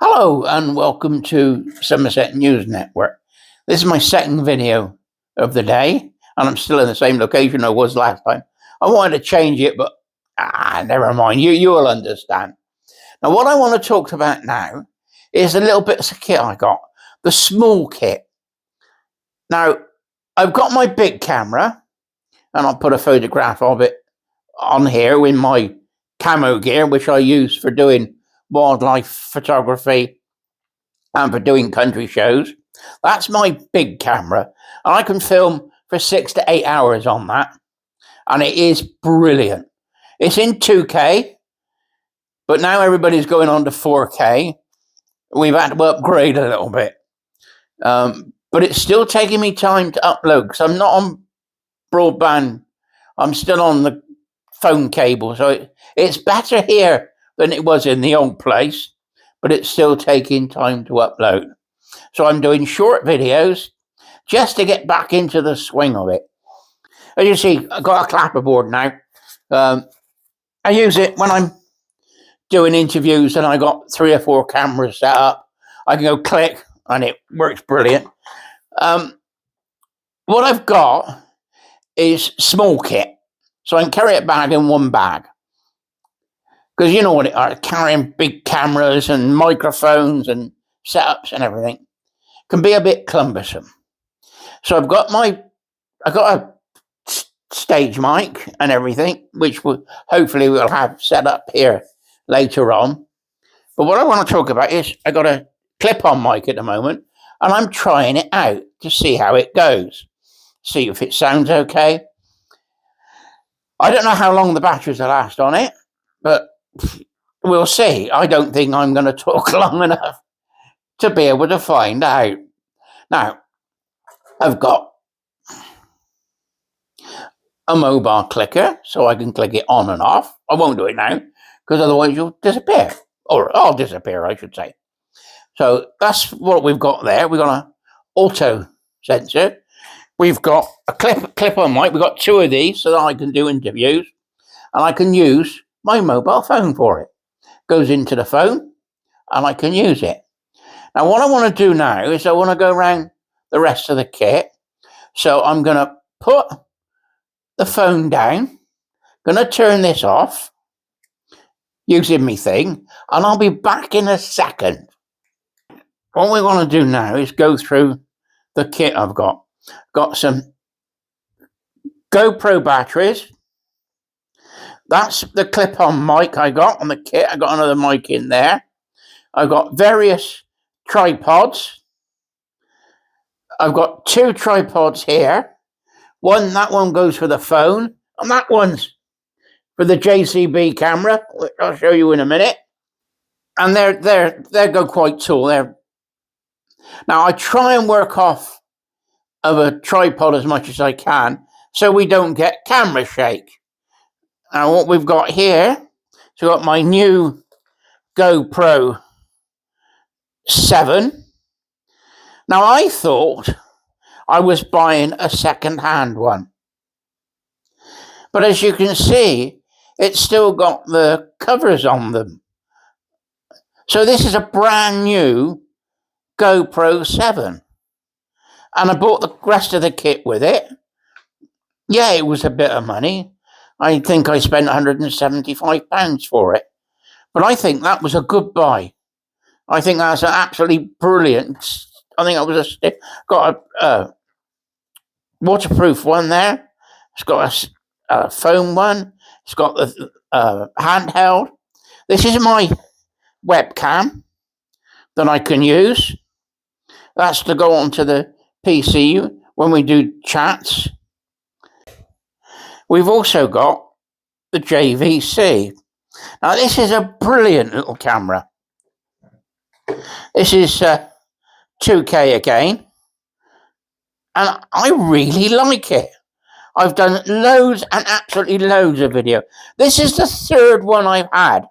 Hello and welcome to Somerset News Network. This is my second video of the day, and I'm still in the same location I was last time. I wanted to change it, but never mind. You will understand. Now, what I want to talk about now is the little bits of kit I got, the small kit. Now, I've got my big camera, and I'll put a photograph of it on here with my camo gear, which I use for doing wildlife photography and for doing country shows. That's my big camera, and I can film for 6 to 8 hours on that, and it is brilliant. It's in 2K, but now everybody's going on to 4K. We've had to upgrade a little bit, but it's still taking me time to upload because I'm not on broadband. I'm still on the phone cable, so it's better here than it was in the old place, but it's still taking time to upload. So I'm doing short videos just to get back into the swing of it. As you see, I've got a clapperboard now. I use it when I'm doing interviews and I got 3 or 4 cameras set up. I can go click and it works brilliant. What I've got is small kit. So I can carry it back in one bag. Because you know what it are, carrying big cameras and microphones and setups and everything can be a bit cumbersome. So I've got a stage mic and everything, which hopefully we'll have set up here later on. But what I want to talk about is I got a clip-on mic at the moment, and I'm trying it out to see how it goes, see if it sounds okay. I don't know how long the batteries will last on it, but we'll see. I don't think I'm going to talk long enough to be able to find out. Now, I've got a mobile clicker, so I can click it on and off. I won't do it now, because otherwise you'll disappear. Or I'll disappear, I should say. So that's what we've got there. We've got an auto sensor. We've got a clip-on mic. We've got 2 of these so that I can do interviews. And I can use my mobile phone for it. Goes into the phone, and I can use it. Now, what I want to do now is I want to go around the rest of the kit. So I'm going to put the phone down, going to turn this off, using my thing, and I'll be back in a second. What we want to do now is go through the kit I've got. Got some GoPro batteries. That's the clip-on mic I got on the kit. I got another mic in there. I've got various tripods. I've got 2 tripods here. That one goes for the phone, and that one's for the JCB camera, which I'll show you in a minute. And they go quite tall. Now I try and work off of a tripod as much as I can, so we don't get camera shake. Now what we've got here, so I've got my new GoPro 7. Now I thought I was buying a second-hand one, but as you can see, it's still got the covers on them. So this is a brand new GoPro 7. And I bought the rest of the kit with it. Yeah, it was a bit of money. I think I spent £175 for it. But I think that was a good buy. I think that's absolutely brilliant. I think I got a waterproof one there. It's got a foam one. It's got the handheld. This is my webcam that I can use. That's to go onto the PC when we do chats. We've also got the JVC. Now this is a brilliant little camera. This is 2K again, and I really like it. I've done loads and absolutely loads of video. This is the 3rd one I've had.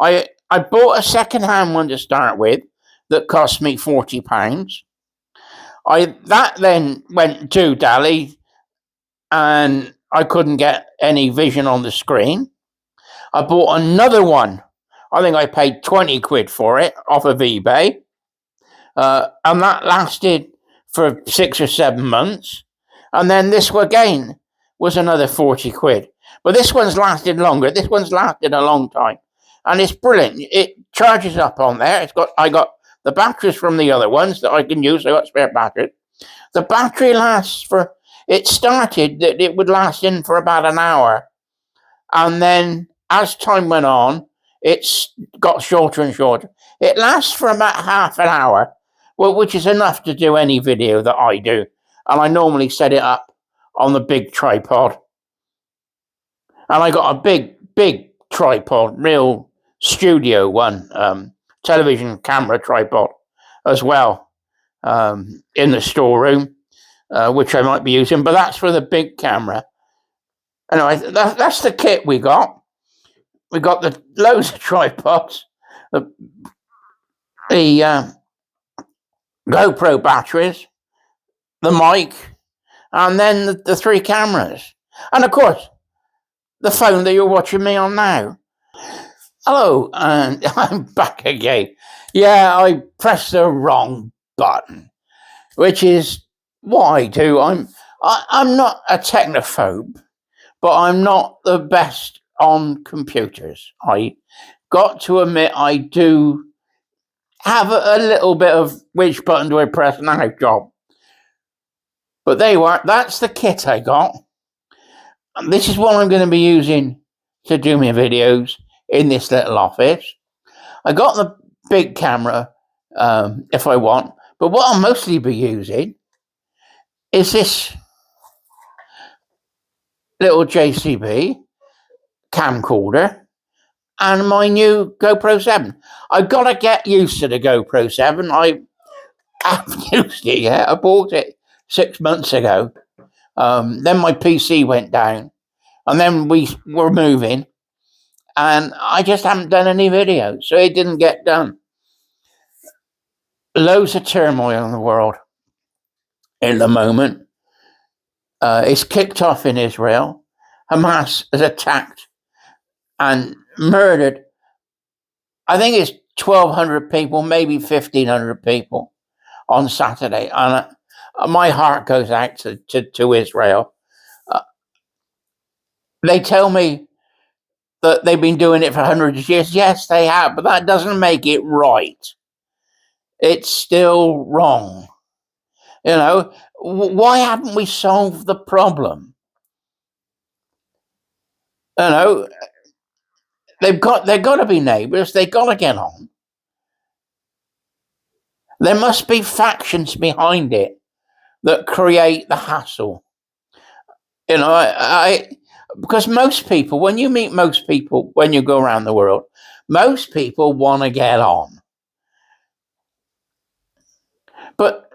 I bought a second-hand one to start with that cost me £40. That then went to Dally, and I couldn't get any vision on the screen. I bought another one I think I paid 20 quid for it off of eBay. And that lasted for 6 or 7 months. And then this again was another 40 quid. But this one's lasted longer. This one's lasted a long time. And it's brilliant. It charges up on there. I got the batteries from the other ones that I can use. I got spare batteries. The battery lasts for, it started that it would last in for about an hour. And then as time went on, it's got shorter and shorter. It lasts for about half an hour, well, which is enough to do any video that I do. And I normally set it up on the big tripod. And I got a big tripod, real studio one, television camera tripod as well, in the storeroom, which I might be using, but that's for the big camera. Anyway, that's the kit we got. We got the loads of tripods, the GoPro batteries, the mic, and then the 3 cameras. And of course, the phone that you're watching me on now. Hello, and I'm back again. Yeah, I pressed the wrong button, which is what I do. I'm not a technophobe, but I'm not the best on computers. I got to admit I do have a little bit of which button do I press now job. But there you are. That's the kit I got. And this is what I'm going to be using to do my videos in this little office. I got the big camera if I want, but what I'll mostly be using is this little JCB camcorder and my new GoPro 7. I've got to get used to the GoPro 7. I haven't used it yet. I bought it 6 months ago. Then my PC went down, and then we were moving, and I just haven't done any videos, so it didn't get done. Loads of turmoil in the world in the moment. It's kicked off in Israel. Hamas has attacked and murdered, I think it's 1,200 people, maybe 1,500 people on Saturday. And my heart goes out to Israel. They tell me that they've been doing it for hundreds of years. Yes, they have, but that doesn't make it right. It's still wrong. You know, why haven't we solved the problem? You know, they've got to be neighbours. They've got to get on. There must be factions behind it that create the hassle. You know, because most people, when you meet most people, when you go around the world, most people want to get on. But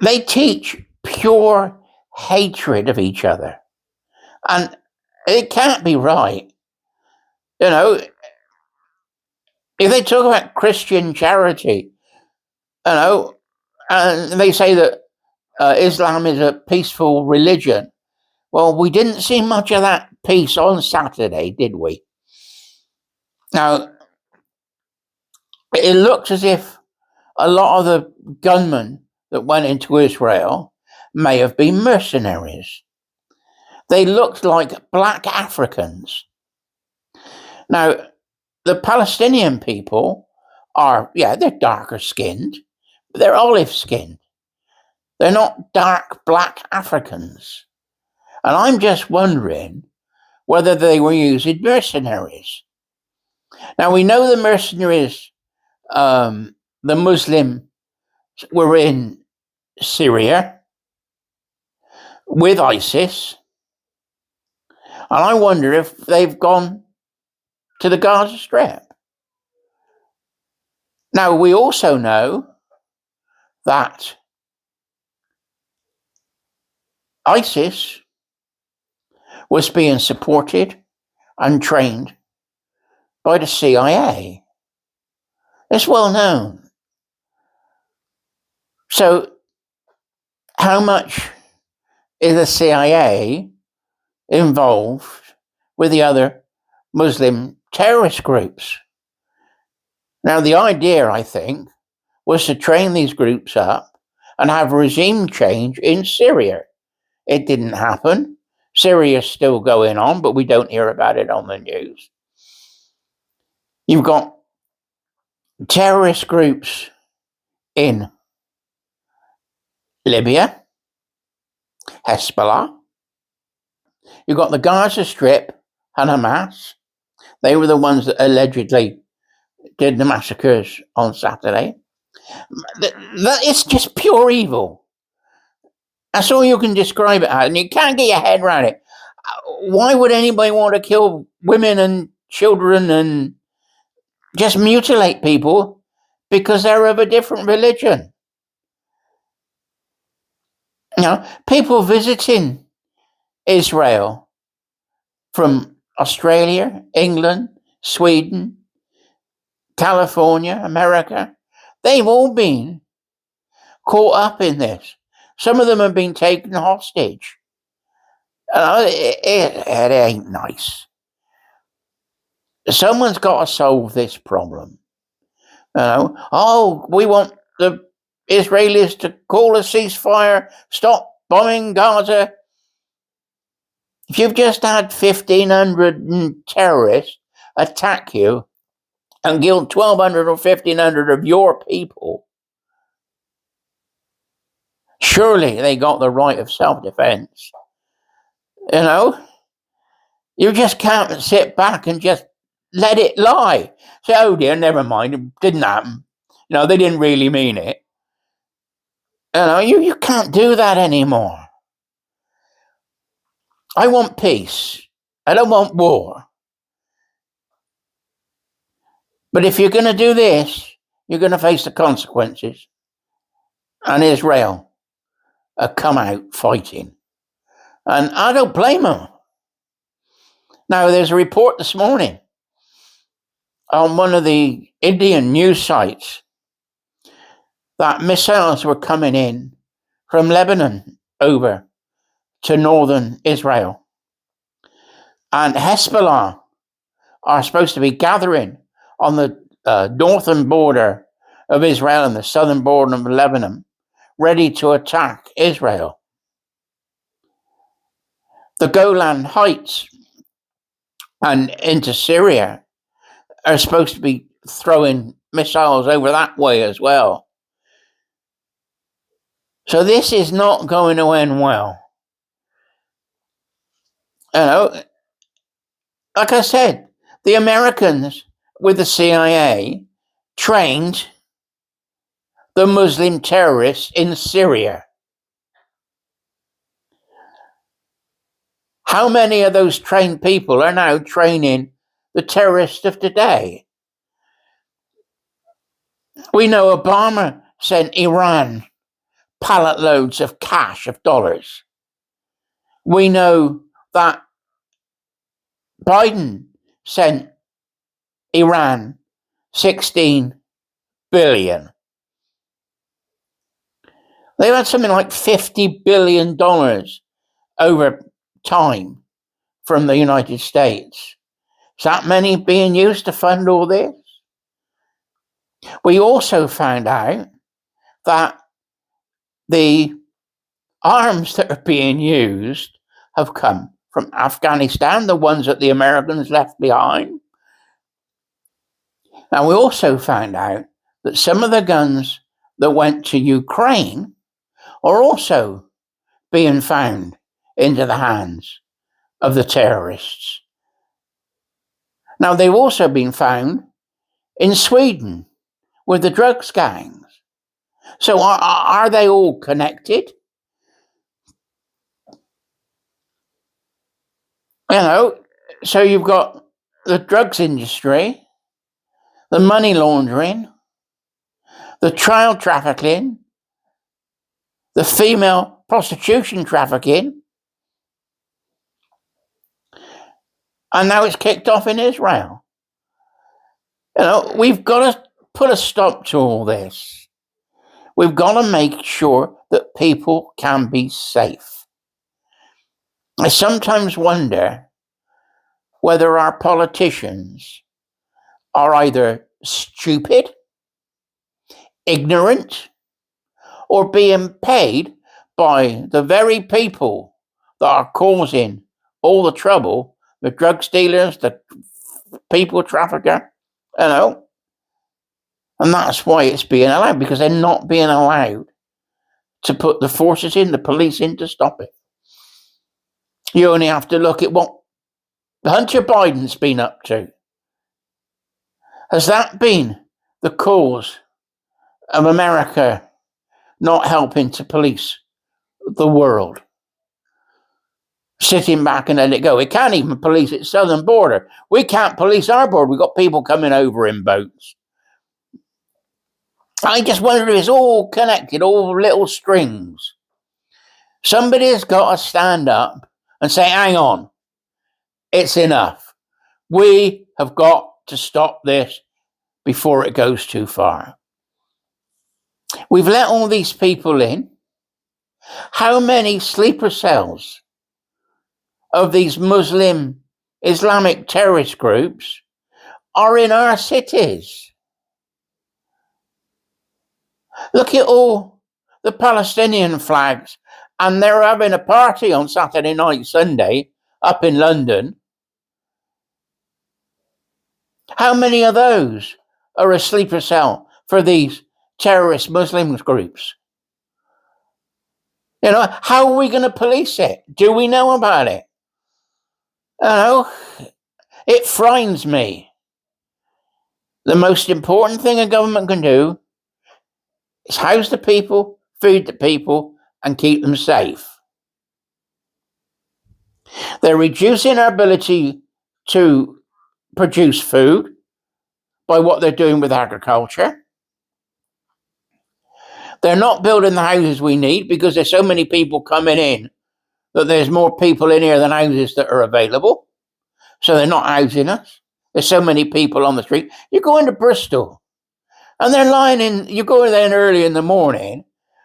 they teach pure hatred of each other. And it can't be right. You know, if they talk about Christian charity, you know, and they say that Islam is a peaceful religion. Well, we didn't see much of that peace on Saturday, did we? Now, it looks as if a lot of the gunmen that went into Israel may have been mercenaries. They looked like black Africans. Now, the Palestinian people are, they're darker skinned, but they're olive skinned. They're not dark black Africans. And I'm just wondering whether they were using mercenaries. Now, we know the mercenaries, the Muslim, were in Syria with ISIS. And I wonder if they've gone to the Gaza Strip. Now, we also know that ISIS was being supported and trained by the CIA. It's well known. So, how much is the CIA involved with the other Muslim terrorist groups. Now, the idea, I think, was to train these groups up and have regime change in Syria. It didn't happen. Syria's still going on, but we don't hear about it on the news. You've got terrorist groups in Libya, Hezbollah. You've got the Gaza Strip and Hamas. They were the ones that allegedly did the massacres on Saturday. It's just pure evil. That's all you can describe it as, and you can't get your head around it. Why would anybody want to kill women and children and just mutilate people because they're of a different religion? You know, people visiting Israel from Australia, England, Sweden, California, America, they've all been caught up in this. Some of them have been taken hostage. It ain't nice. Someone's got to solve this problem. We want the Israelis to call a ceasefire, stop bombing Gaza. If you've just had 1,500 terrorists attack you and killed 1,200 or 1,500 of your people, surely they got the right of self-defense. You just can't sit back and just let it lie. Say, oh dear, never mind, it didn't happen. They didn't really mean it. You can't do that anymore. I want peace. I don't want war. But if you're going to do this, you're going to face the consequences. And Israel come out fighting. And I don't blame them. Now, there's a report this morning on one of the Indian news sites that missiles were coming in from Lebanon over to northern Israel. And Hezbollah are supposed to be gathering on the northern border of Israel and the southern border of Lebanon, ready to attack Israel. The Golan Heights and into Syria are supposed to be throwing missiles over that way as well. So this is not going to end well. Like I said, the Americans with the CIA trained the Muslim terrorists in Syria. How many of those trained people are now training the terrorists of today? We know Obama sent Iran pallet loads of cash, of dollars. We know that Biden sent Iran $16 billion. They've had something like $50 billion over time from the United States. Is that money being used to fund all this? We also found out that the arms that are being used have come from Afghanistan, the ones that the Americans left behind. And we also found out that some of the guns that went to Ukraine are also being found into the hands of the terrorists. Now, they've also been found in Sweden with the drugs gangs. So are they all connected? So you've got the drugs industry, the money laundering, the child trafficking, the female prostitution trafficking, and now it's kicked off in Israel. We've got to put a stop to all this. We've got to make sure that people can be safe. I sometimes wonder whether our politicians are either stupid, ignorant, or being paid by the very people that are causing all the trouble, the drug dealers, the people trafficker, you know. And that's why it's being allowed, because they're not being allowed to put the forces in, the police in, to stop it. You only have to look at what Hunter Biden's been up to. Has that been the cause of America not helping to police the world? Sitting back and let it go. It can't even police its southern border. We can't police our border. We've got people coming over in boats. I just wonder if it's all connected, all little strings. Somebody's got to stand up and say, hang on, it's enough. We have got to stop this before it goes too far. We've let all these people in. How many sleeper cells of these Muslim Islamic terrorist groups are in our cities? Look at all the Palestinian flags, and they're having a party on Saturday night, Sunday, up in London. How many of those are a sleeper cell for these terrorist Muslim groups? You know, how are we going to police it? Do we know about it? You know, it frightens me. The most important thing a government can do is house the people, feed the people, and keep them safe. They're reducing our ability to produce food by what they're doing with agriculture. They're not building the houses we need because there's so many people coming in that there's more people in here than houses that are available. So they're not housing us. There's so many people on the street. You go into Bristol and they're lying in, you go in early in the morning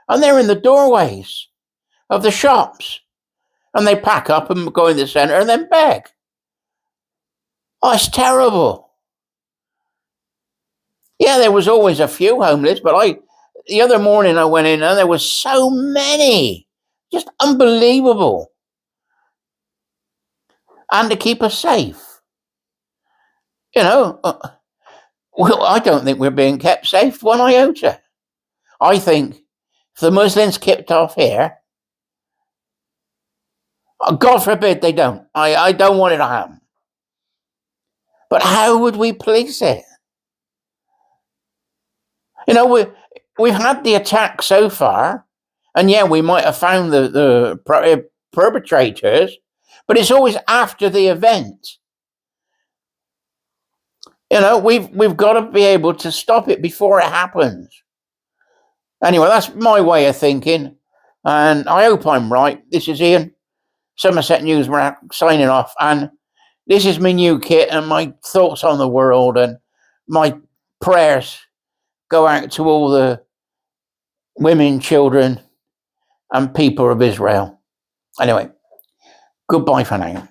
and they're in the doorways of the shops and they pack up and go in the centre and then beg. Oh, it's terrible. Yeah, there was always a few homeless, but the other morning I went in and there was so many. Just unbelievable. And to keep us safe. You know, well, I don't think we're being kept safe one iota. I think if the Muslims kicked off here, God forbid they don't. I don't want it to happen. But how would we police it? You know, we've had the attack so far, and yeah, we might have found the perpetrators, but it's always after the event. You know, we've got to be able to stop it before it happens. Anyway, that's my way of thinking, and I hope I'm right. This is Ian, Somerset News. We're signing off, and this is my new kit and my thoughts on the world, and my prayers go out to all the women, children, and people of Israel. Anyway, goodbye for now.